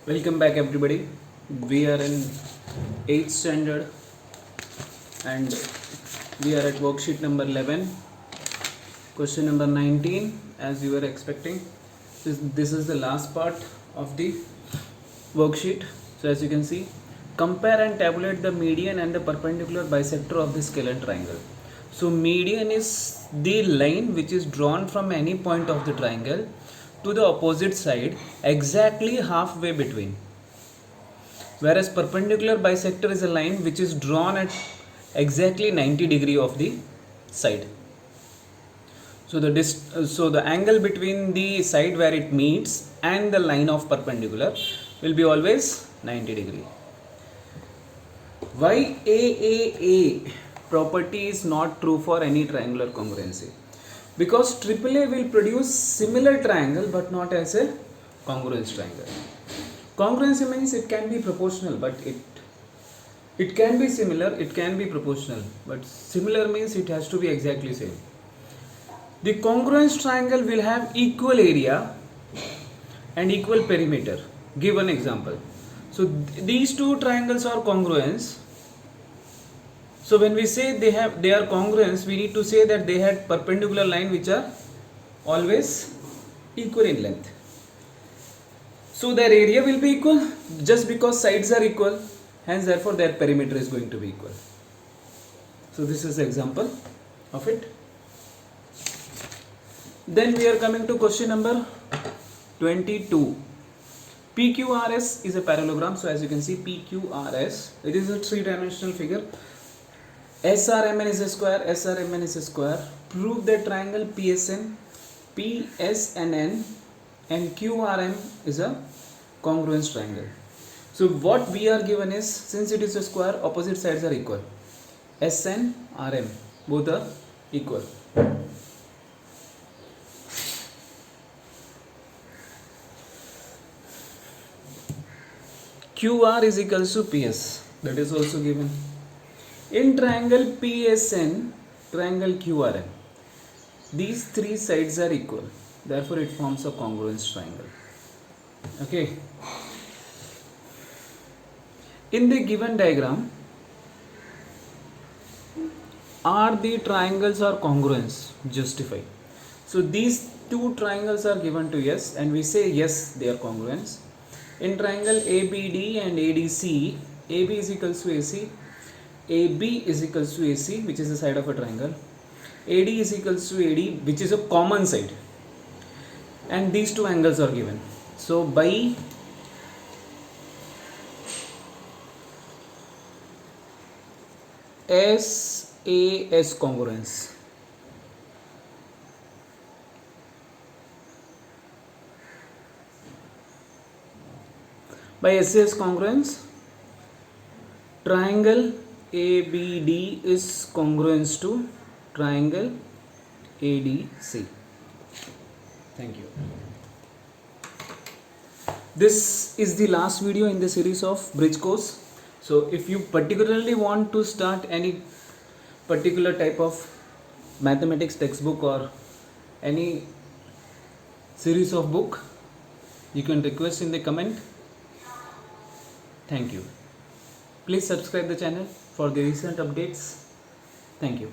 Welcome back everybody. We are in 8th standard and we are at worksheet number 11, question number 19 as you were expecting. This is the last part of the worksheet. So as you can see, compare and tabulate the median and the perpendicular bisector of the scalene triangle. So median is the line which is drawn from any point of the triangle to the opposite side exactly halfway between, whereas perpendicular bisector is a line which is drawn at exactly 90 degree of the side. So the angle between the side where it meets and the line of perpendicular will be always 90 degree. Why AAA property is not true for any triangular congruency? Because AAA will produce similar triangle but not as a congruence triangle. Congruency means it can be proportional, but it can be similar, it can be proportional, but similar means it has to be exactly same. The congruence triangle will have equal area and equal perimeter. Give an example. So these two triangles are congruence. So when we say they are congruence, we need to say that they had perpendicular line which are always equal in length. So their area will be equal just because sides are equal, hence therefore their perimeter is going to be equal. So this is the example of it. Then we are coming to question number 22. PQRS is a parallelogram. So as you can see, PQRS, it is a three-dimensional figure. SRMN is a square, SRMN is a square. Prove that triangle PSN, PSNN and QRM is a congruence triangle. So what we are given is, since it is a square, opposite sides are equal. SN, RM, both are equal. QR is equals to PS, that is also given. In triangle PSN, triangle QRM, these three sides are equal, therefore it forms a congruence triangle. Okay. In the given diagram, are the triangles or congruence? Justify. So these two triangles are given to us and we say yes, they are congruence. In triangle ABD and ADC, AB is equals to AC, AB is equals to AC, which is the side of a triangle, AD is equals to AD, which is a common side, and these two angles are given. So by SAS congruence, by SAS congruence, triangle ABD is congruence to triangle ADC. Thank you. This is the last video in the series of bridge course. So if you particularly want to start any particular type of mathematics textbook or any series of book, you can request in the comment. Thank you. Please subscribe the channel for the recent updates. Thank you.